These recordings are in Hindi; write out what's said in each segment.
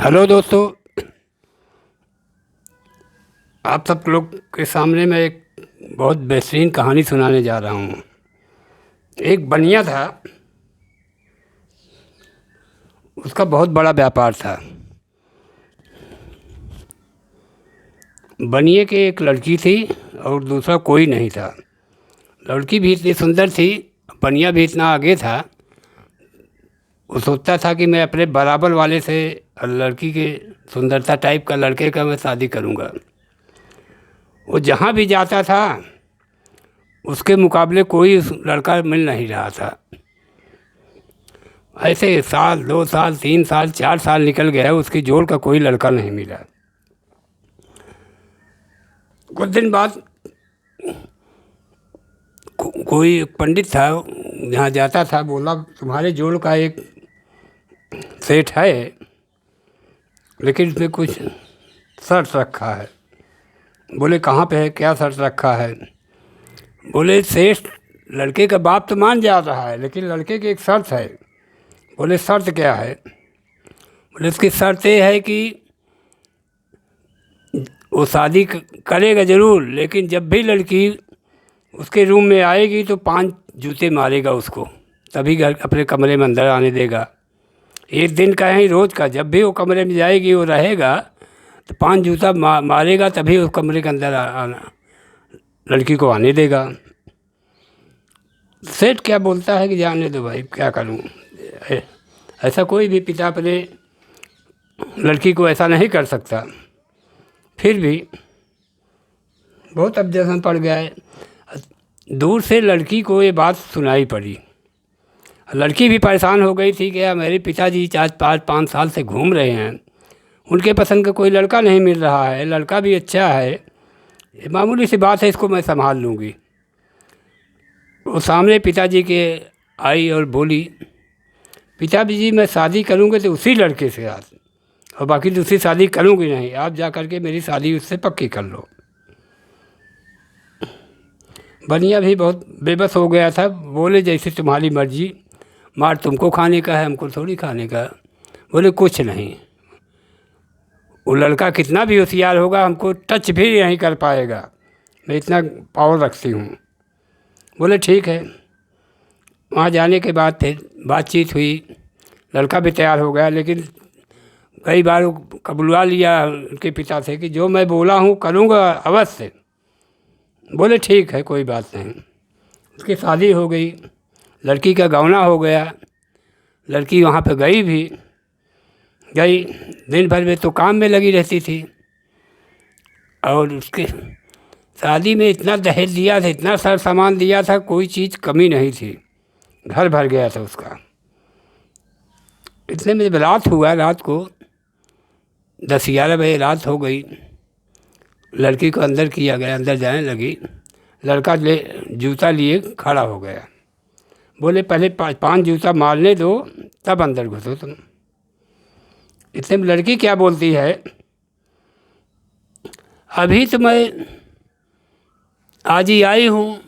हेलो दोस्तों, आप सब लोग के सामने मैं एक बहुत बेहतरीन कहानी सुनाने जा रहा हूँ। एक बनिया था, उसका बहुत बड़ा व्यापार था। बनिए के एक लड़की थी और दूसरा कोई नहीं था। लड़की भी इतनी सुंदर थी, बनिया भी इतना आगे था। वो सोचता था कि मैं अपने बराबर वाले से लड़की के सुंदरता टाइप का लड़के का मैं शादी करूँगा। वो जहाँ भी जाता था उसके मुकाबले कोई लड़का मिल नहीं रहा था। ऐसे साल, 2 साल, 3 साल, 4 साल निकल गया, उसकी जोड़ का कोई लड़का नहीं मिला। कुछ दिन बाद कोई पंडित था, जहाँ जाता था, बोला तुम्हारे जोड़ का एक सेठ है, लेकिन उसमें कुछ शर्त रखा है। बोले कहाँ पे है, क्या शर्त रखा है? बोले सेठ लड़के का बाप तो मान जा रहा है, लेकिन लड़के की एक शर्त है। बोले शर्त क्या है? बोले उसकी शर्त ये है कि वो शादी करेगा ज़रूर, लेकिन जब भी लड़की उसके रूम में आएगी तो 5 जूते मारेगा उसको, तभी घर अपने कमरे में अंदर आने देगा। एक दिन का ही, रोज़ का, जब भी वो कमरे में जाएगी वो रहेगा तो 5 जूता मारेगा, तभी उस कमरे के अंदर आना, लड़की को आने देगा। सेठ क्या बोलता है कि जाने दो भाई, क्या करूं। ऐसा कोई भी पिता अपने लड़की को ऐसा नहीं कर सकता। फिर भी बहुत ऑब्जेक्शन पड़ गया है। दूर से लड़की को ये बात सुनाई पड़ी। लड़की भी परेशान हो गई थी कि यार मेरे पिताजी 4-5 साल से घूम रहे हैं, उनके पसंद का कोई लड़का नहीं मिल रहा है, लड़का भी अच्छा है, ये मामूली सी बात है, इसको मैं संभाल लूँगी। वो सामने पिताजी के आई और बोली, पिताजी मैं शादी करूँगी तो उसी लड़के से आज, और बाकी दूसरी शादी करूँगी नहीं, आप जा कर के मेरी शादी उससे पक्की कर लो। बनिया भी बहुत बेबस हो गया था। बोले जैसे तुम्हारी मर्जी, मार तुमको खाने का है, हमको थोड़ी खाने का। बोले कुछ नहीं, वो लड़का कितना भी होशियार होगा हमको टच भी नहीं कर पाएगा, मैं इतना पावर रखती हूँ। बोले ठीक है। वहाँ जाने के बाद फिर बातचीत हुई, लड़का भी तैयार हो गया, लेकिन कई बार वो कबुलवा लिया उनके पिता से कि जो मैं बोला हूँ करूँगा अवश्य। बोले ठीक है, कोई बात नहीं। उसकी शादी हो गई, लड़की का गौना हो गया। लड़की वहाँ पे गई भी, गई दिन भर में तो काम में लगी रहती थी, और उसके शादी में इतना दहेज दिया था, इतना सारा सामान दिया था, कोई चीज़ कमी नहीं थी, घर भर गया था उसका। इतने में जब रात हुआ, रात को 10-11 बजे रात हो गई, लड़की को अंदर किया गया, अंदर जाने लगी, लड़का ले जूता लिए खड़ा हो गया। बोले पहले 5 जूता मारने दो तब अंदर घुसो तुम। इतने में लड़की क्या बोलती है, अभी तो मैं आज ही आई हूँ,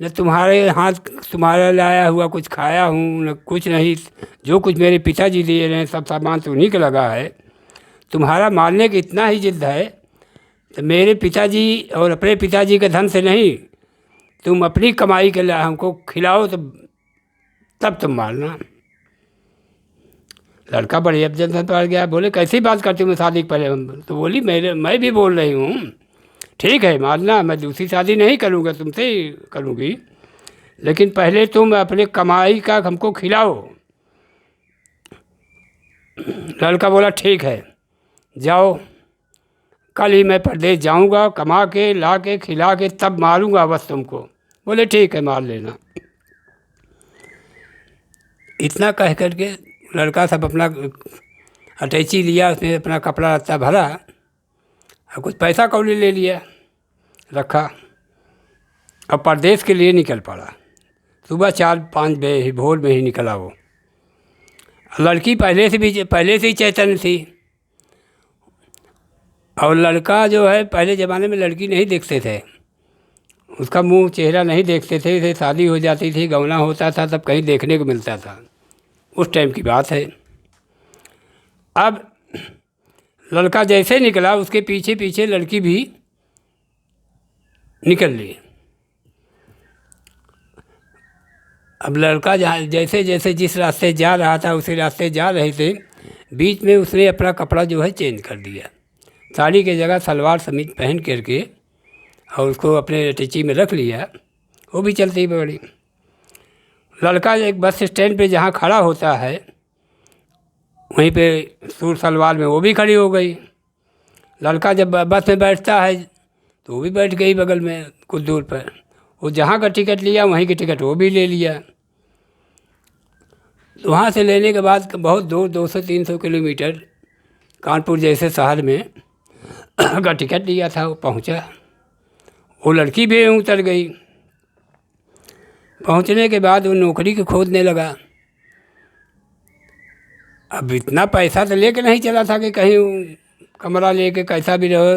न तुम्हारे हाथ तुम्हारा लाया हुआ कुछ खाया हूँ, न कुछ नहीं, जो कुछ मेरे पिताजी दिए रहे सब सामान तो उन्हीं का लगा है। तुम्हारा मारने की इतना ही जिद है तो मेरे पिताजी और अपने पिताजी के धन से नहीं, तुम अपनी कमाई के लिए हमको खिलाओ तो तब तुम मारना। लड़का बड़े ऑब्जेक्शन पड़ गया। बोले कैसी बात करती हूँ मैं शादी के पहले? तो बोली मैं भी बोल रही हूँ, ठीक है मारना, मैं दूसरी शादी नहीं करूँगा, तुमसे ही करूँगी, लेकिन पहले तुम अपने कमाई का हमको खिलाओ। लड़का बोला ठीक है, जाओ, कल ही मैं परदेश जाऊँगा, कमा के ला के खिला के तब मारूँगा बस तुमको। बोले ठीक है मार लेना। इतना कह कर के लड़का सब अपना अटैची लिया, उसमें अपना कपड़ा लत्ता भरा और कुछ पैसा कौड़ी ले लिया, रखा, और परदेश के लिए निकल पड़ा। सुबह 4-5 बजे ही, भोर में ही निकला वो। लड़की पहले से ही चैतन्य थी, और लड़का जो है, पहले ज़माने में लड़की नहीं देखते थे, उसका मुंह चेहरा नहीं देखते थे, इसे शादी हो जाती थी, गौना होता था, तब कहीं देखने को मिलता था। उस टाइम की बात है। अब लड़का जैसे निकला उसके पीछे पीछे लड़की भी निकल ली। अब लड़का जहाँ जैसे जैसे जिस रास्ते जा रहा था उसी रास्ते जा रहे थे, बीच में उसने अपना कपड़ा जो है चेंज कर दिया, साड़ी की जगह सलवार समीज पहन करके, और उसको अपने टिची में रख लिया। वो भी चलती पड़ी। लड़का एक बस स्टैंड पे जहाँ खड़ा होता है वहीं पे सूट सलवार में वो भी खड़ी हो गई। लड़का जब बस में बैठता है तो वो भी बैठ गई बगल में कुछ दूर पर। वो जहाँ का टिकट लिया वहीं की टिकट वो भी ले लिया। तो वहाँ से लेने के बाद बहुत दूर 200-300 किलोमीटर कानपुर जैसे शहर में का टिकट लिया था, वो पहुँचा। वो लड़की भी उतर गई। पहुँचने के बाद वो नौकरी को खोजने लगा। अब इतना पैसा तो लेके नहीं चला था कि कहीं कमरा लेके कैसा भी रहो,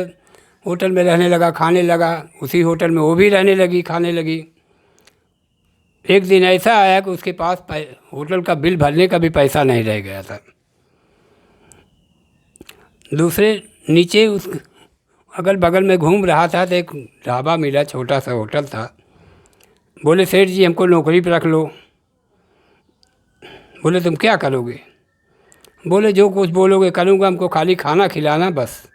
होटल में रहने लगा, खाने लगा, उसी होटल में वो भी रहने लगी, खाने लगी। एक दिन ऐसा आया कि उसके पास होटल का बिल भरने का भी पैसा नहीं रह गया था। दूसरे नीचे उस अगल बगल में घूम रहा था तो एक ढाबा मिला, छोटा सा होटल था। बोले सेठ जी हमको नौकरी पर रख लो। बोले तुम क्या करोगे? बोले जो कुछ बोलोगे करूँगा, हमको खाली खाना खिलाना बस।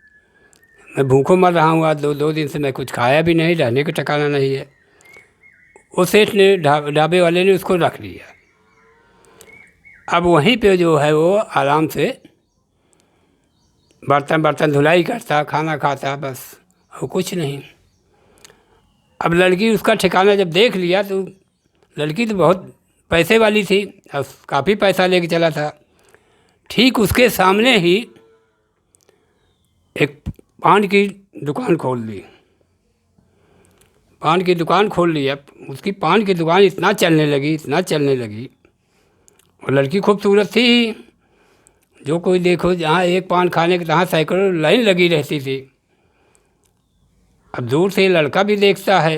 मैं भूखों मर रहा हूँ, आज दो दिन से मैं कुछ खाया भी नहीं, रहने का ठिकाना नहीं है। वो सेठ ने ढाबे वाले ने उसको रख लिया। अब वहीं पे जो है वो आराम से बर्तन धुलाई करता, खाना खाता, बस और कुछ नहीं। अब लड़की उसका ठिकाना जब देख लिया तो लड़की तो बहुत पैसे वाली थी और काफ़ी पैसा लेके चला था। ठीक उसके सामने ही एक पान की दुकान खोल ली। पान की दुकान खोल ली। अब उसकी पान की दुकान इतना चलने लगी। और लड़की खूबसूरत थी, जो कोई देखो जहाँ एक पान खाने के तहाँ सैकड़ों लाइन लगी रहती थी। अब दूर से लड़का भी देखता है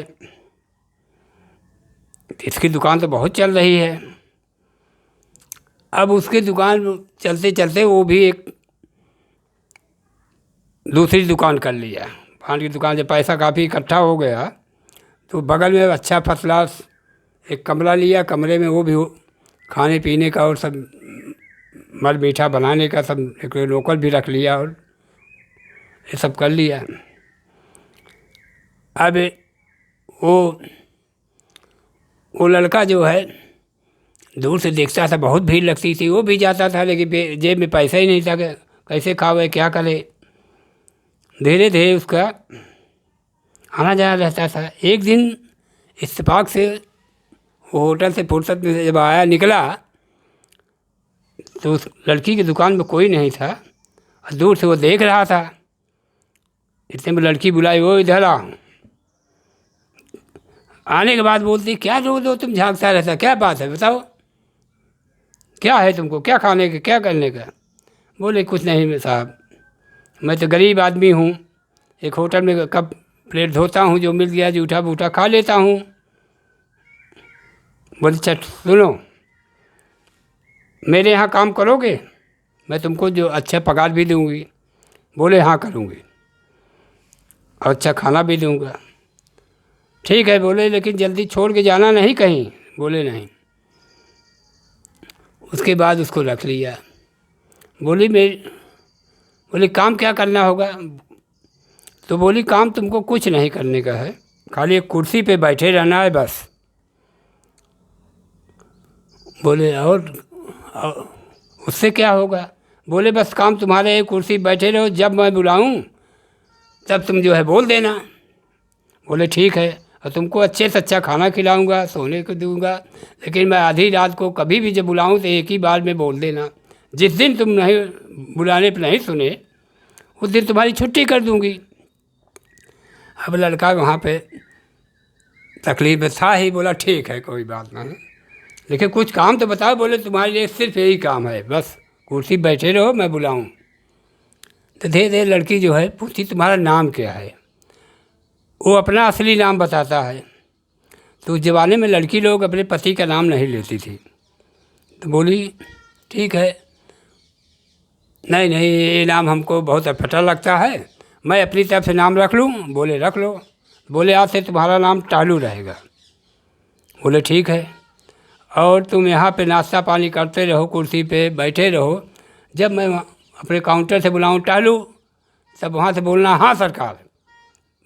इसकी दुकान तो बहुत चल रही है। अब उसकी दुकान चलते चलते वो भी एक दूसरी दुकान कर लिया। पान की दुकान जब पैसा काफ़ी इकट्ठा हो गया तो बगल में अच्छा फर्स्ट क्लास एक कमरा लिया। कमरे में वो भी खाने पीने का और सब मर मीठा बनाने का सब एक लोकल भी रख लिया और ये सब कर लिया। अब वो लड़का जो है दूर से देखता था, बहुत भीड़ लगती थी, वो भी जाता था, लेकिन जेब में पैसा ही नहीं था कि कैसे खावे क्या करे। धीरे धीरे उसका आना जाना रहता था। एक दिन इत्तेफाक से वो होटल से फुर्सत में जब निकला तो उस लड़की की दुकान में कोई नहीं था और दूर से वो देख रहा था। इतने में लड़की बुलाई, वो इधर आ। आने के बाद बोलती क्या दो तुम झांकता रहता, क्या बात है बताओ, क्या है तुमको, क्या खाने का, क्या करने का? बोले कुछ नहीं साहब, मैं तो गरीब आदमी हूँ, एक होटल में कप प्लेट धोता हूँ, जो मिल गया जूठा बूठा खा लेता हूँ। बोले चट सुनो, मेरे यहाँ काम करोगे, मैं तुमको जो अच्छा पगार भी दूँगी। बोले हाँ करूँगी और अच्छा खाना भी दूँगा। ठीक है बोले, लेकिन जल्दी छोड़ के जाना नहीं कहीं। बोले नहीं। उसके बाद उसको रख लिया। बोली काम क्या करना होगा? तो बोली काम तुमको कुछ नहीं करने का है, खाली एक कुर्सी पे बैठे रहना है बस। बोले और उससे क्या होगा? बोले बस काम तुम्हारे एक कुर्सी बैठे रहो, जब मैं बुलाऊं तब तुम जो है बोल देना। बोले ठीक है, और तुमको अच्छे से अच्छा खाना खिलाऊंगा, सोने को दूंगा, लेकिन मैं आधी रात को कभी भी जब बुलाऊं तो एक ही बार में बोल देना। जिस दिन तुम नहीं बुलाने पर नहीं सुने उस दिन तुम्हारी छुट्टी कर दूंगी। अब लड़का वहाँ पे तकलीफ में था ही, बोला ठीक है कोई बात नहीं, लेकिन कुछ काम तो बताओ। बोले तुम्हारे लिए सिर्फ यही काम है, बस कुर्सी बैठे रहो, मैं बुलाऊं। तो धीरे धीरे लड़की जो है पूछती तुम्हारा नाम क्या है? वो अपना असली नाम बताता है। तो उस ज़माने में लड़की लोग अपने पति का नाम नहीं लेती थी। तो बोली ठीक है। नहीं नहीं, ये नाम हमको बहुत अटपटा लगता है, मैं अपनी तरफ से नाम रख लूँ? बोले रख लो। बोले आज से तुम्हारा नाम टालू रहेगा। बोले ठीक है, और तुम यहाँ पे नाश्ता पानी करते रहो, कुर्सी पे बैठे रहो, जब मैं अपने काउंटर से बुलाऊँ टालू, तब वहाँ से बोलना हाँ सरकार,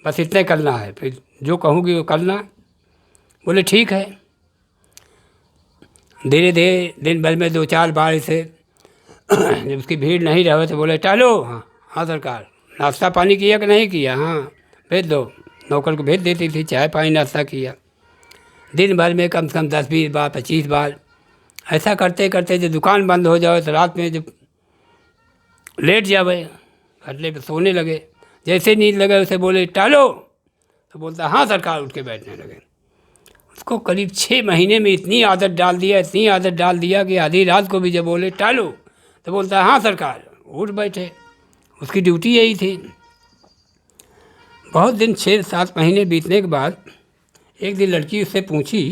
बस इतने करना है, फिर जो कहूँगी वो करना। बोले ठीक है। धीरे धीरे दिन भर में 2-4 बार इसे जब उसकी भीड़ नहीं रहे तो बोले टालो, हाँ हाँ सरकार, नाश्ता पानी किया कि नहीं किया? हाँ भेज दो। नौकर को भेज देती थी, चाय पानी नाश्ता किया। दिन भर में कम से कम 10-20 बार 25 बार ऐसा करते करते जब दुकान बंद हो जाए तो रात में जब लेट जावे खटले पे सोने लगे, जैसे नींद लगे उसे बोले टालो, तो बोलता हाँ सरकार, उठ के बैठने लगे। उसको करीब 6 महीने में इतनी आदत डाल दिया, इतनी आदत डाल दिया कि आधी रात को भी जब बोले टालो तो बोलता हाँ सरकार, उठ बैठे। उसकी ड्यूटी यही थी। बहुत दिन 6-7 महीने बीतने के बाद एक दिन लड़की उससे पूछी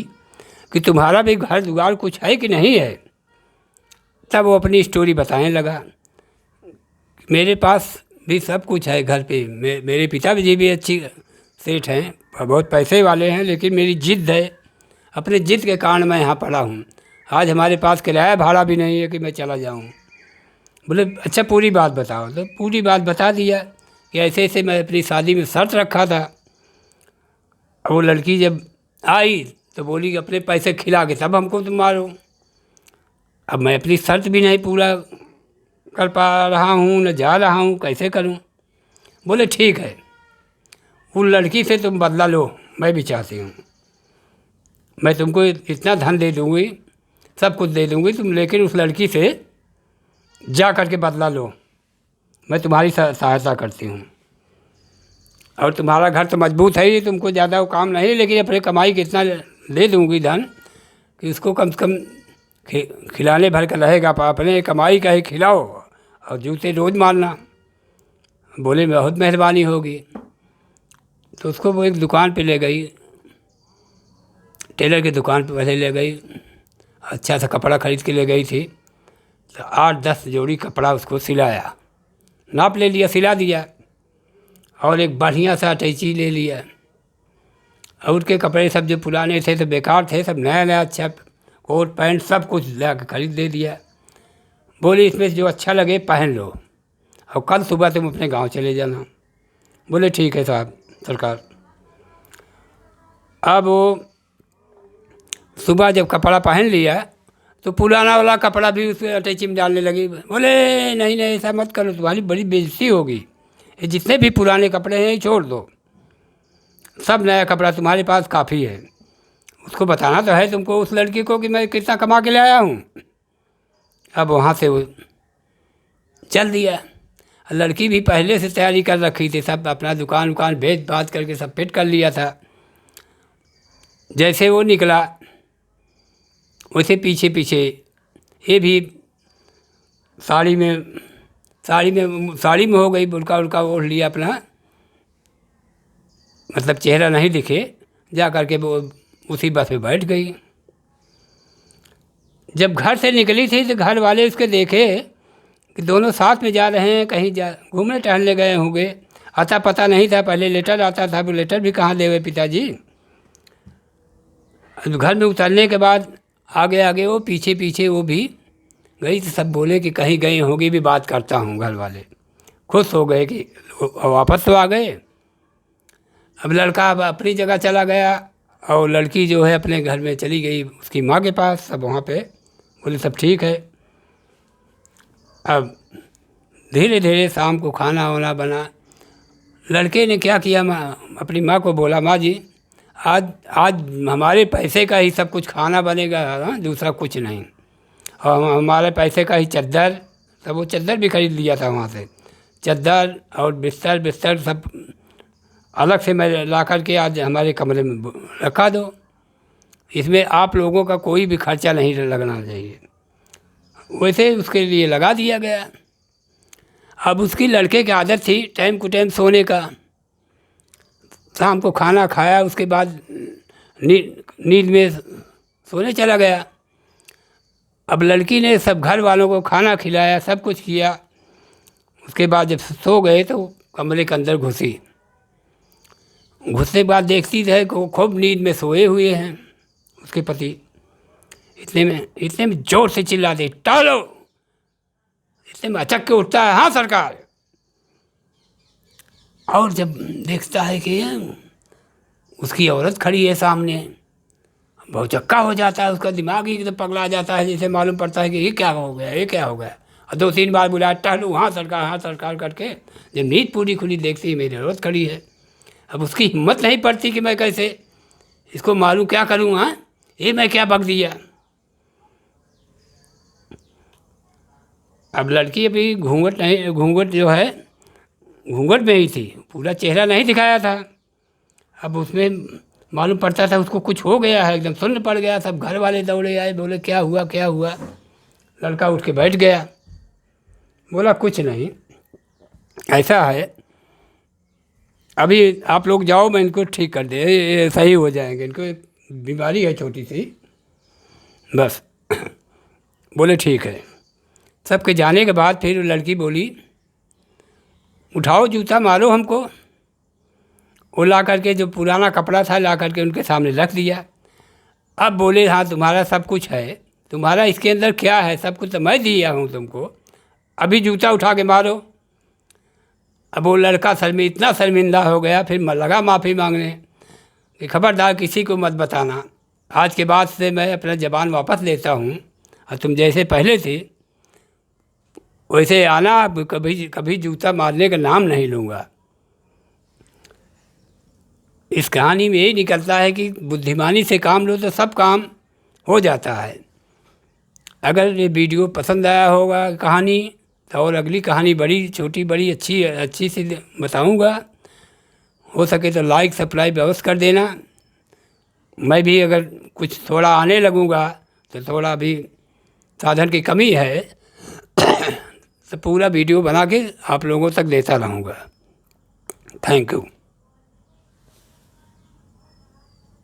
कि तुम्हारा भी घर जुगाड़ कुछ है कि नहीं है? तब वो अपनी स्टोरी बताने लगा, मेरे पास भी सब कुछ है घर पे, मेरे पिताजी भी अच्छी सेठ हैं, बहुत पैसे वाले हैं, लेकिन मेरी जिद है, अपने जिद के कारण मैं यहाँ पड़ा हूँ। आज हमारे पास किराया भाड़ा भी नहीं है कि मैं चला जाऊँ। बोले अच्छा पूरी बात बताओ। तो पूरी बात बता दिया कि ऐसे ऐसे मैं अपनी शादी में शर्त रखा था। अब वो लड़की जब आई तो बोली कि अपने पैसे खिला के तब हमको तुम मारो। अब मैं अपनी शर्त भी नहीं पूरा कर पा रहा हूँ, न जा रहा हूँ, कैसे करूँ? बोले ठीक है, उन लड़की से तुम बदला लो, मैं भी चाहती हूँ, मैं तुमको इतना धन दे दूँगी, सब कुछ दे दूँगी, तुम लेकिन उस लड़की से जा कर के बदला लो, मैं तुम्हारी सहायता करती हूँ। और तुम्हारा घर तो मजबूत है ही, तुमको ज़्यादा वो काम नहीं, लेकिन अपने कमाई के इतना दे दूँगी धन कि उसको कम से कम खिलाने भर का रहेगा, अपने कमाई का ही खिलाओ और जूते रोज़ मारना। बोले बहुत मेहरबानी होगी। तो उसको वो एक दुकान पे ले गई, टेलर की दुकान पे पहले ले गई, अच्छा सा कपड़ा खरीद के ले गई थी। तो 8-10 जोड़ी कपड़ा उसको सिलाया, नाप ले लिया, सिला दिया, और एक बढ़िया सा अटैची ले लिया। और उसके कपड़े सब जो पुराने थे तो बेकार थे, सब नया नया अच्छा कोट पैंट सब कुछ ला के खरीद दे दिया। बोले इसमें से जो अच्छा लगे पहन लो, और कल सुबह तुम अपने गांव चले जाना। बोले ठीक है साहब सरकार। अब वो सुबह जब कपड़ा पहन लिया तो पुराना वाला कपड़ा भी उसमें अटैची में डालने लगी। बोले नहीं नहीं ऐसा मत करो, तुम्हारी बड़ी बेइज्जती होगी, ये जितने भी पुराने कपड़े हैं छोड़ दो, सब नया कपड़ा तुम्हारे पास काफ़ी है। उसको बताना तो है तुमको उस लड़की को कि मैं कितना कमा के ले आया हूँ। अब वहाँ से वो चल दिया। लड़की भी पहले से तैयारी कर रखी थी, सब अपना दुकान उकान बेच बात करके सब फिट कर लिया था। जैसे वो निकला वैसे पीछे पीछे ये भी साड़ी में हो गई, बुर्का उर्का ओढ़ लिया अपना, मतलब चेहरा नहीं दिखे, जा कर के वो उसी बस में बैठ गई। जब घर से निकली थी तो घर वाले उसके देखे कि दोनों साथ में जा रहे हैं, कहीं जा घूमने टहलने गए होंगे, आता पता नहीं था। पहले लेटर आता था, वो लेटर भी कहाँ देवे पिताजी। घर में उतरने के बाद आगे आगे वो पीछे पीछे वो भी गई, तो सब बोले कि कहीं गई होगी, भी बात करता हूँ। घर वाले खुश हो गए कि वापस तो आ गए। अब लड़का अब अपनी जगह चला गया और लड़की जो है अपने घर में चली गई उसकी माँ के पास। सब वहाँ पे बोले सब ठीक है। अब धीरे धीरे शाम को खाना वाना बना। लड़के ने क्या किया, अपनी माँ को बोला माँ जी आज हमारे पैसे का ही सब कुछ खाना बनेगा, हाँ, दूसरा कुछ नहीं। और हमारे पैसे का ही चद्दर, सब वो चद्दर भी खरीद लिया था वहाँ से, चद्दर और बिस्तर सब अलग से मैं ला कर के आज हमारे कमरे में रखा दो, इसमें आप लोगों का कोई भी खर्चा नहीं लगना चाहिए। वैसे उसके लिए लगा दिया गया। अब उसकी लड़के की आदत थी टाइम को टाइम सोने का। शाम को खाना खाया, उसके बाद नींद में सोने चला गया। अब लड़की ने सब घर वालों को खाना खिलाया, सब कुछ किया, उसके बाद जब सो गए तो कमरे के अंदर घुसने के बाद देखती है कि वो खूब नींद में सोए हुए हैं उसके पति। इतने में जोर से चिल्ला दे, टालो। इतने में अचक के उठता है, हाँ सरकार। और जब देखता है कि उसकी औरत खड़ी है सामने, बहुत चक्का हो जाता है, उसका दिमाग ही एकदम पगला जाता है, जैसे मालूम पड़ता है कि ये क्या हो गया, ये क्या हो गया। और 2-3 बार बुलाया, टहलू, हाँ सरकार करके जब नींद पूरी खुली देखती है मेरी औरत खड़ी है। अब उसकी हिम्मत नहीं पड़ती कि मैं कैसे इसको मालूम क्या करूँ, हाँ ये मैं क्या बक दिया। अब लड़की अभी घूंघट जो है घूंघट में ही थी, पूरा चेहरा नहीं दिखाया था। अब उसमें मालूम पड़ता था उसको कुछ हो गया है, एकदम सुन्न पड़ गया। सब घर वाले दौड़े आए, बोले क्या हुआ क्या हुआ। लड़का उठ के बैठ गया, बोला कुछ नहीं, ऐसा है, अभी आप लोग जाओ, मैं इनको ठीक कर दे, ये सही हो जाएंगे, इनको एक बीमारी है छोटी सी बस। बोले ठीक है। सबके जाने के बाद फिर लड़की बोली, उठाओ जूता मारो हमको। वो ला करके जो पुराना कपड़ा था ला करके उनके सामने रख दिया। अब बोले हाँ तुम्हारा सब कुछ है, तुम्हारा इसके अंदर क्या है, सब कुछ तो मैं दिया हूँ तुमको, अभी जूता उठा के मारो। अब वो लड़का इतना शर्मिंदा हो गया, फिर लगा माफ़ी मांगने कि खबरदार किसी को मत बताना, आज के बाद से मैं अपना ज़बान वापस लेता हूँ, और तुम जैसे पहले थे वैसे आना, कभी जूता मारने का नाम नहीं लूँगा। इस कहानी में यही निकलता है कि बुद्धिमानी से काम लो तो सब काम हो जाता है। अगर ये वीडियो पसंद आया होगा कहानी, तो और अगली कहानी बड़ी छोटी बड़ी अच्छी सी बताऊंगा। हो सके तो लाइक सब्सक्राइब अवश्य कर देना। मैं भी अगर कुछ थोड़ा आने लगूंगा तो थोड़ा भी साधन की कमी है तो पूरा वीडियो बना के आप लोगों तक देता रहूँगा। Thank you.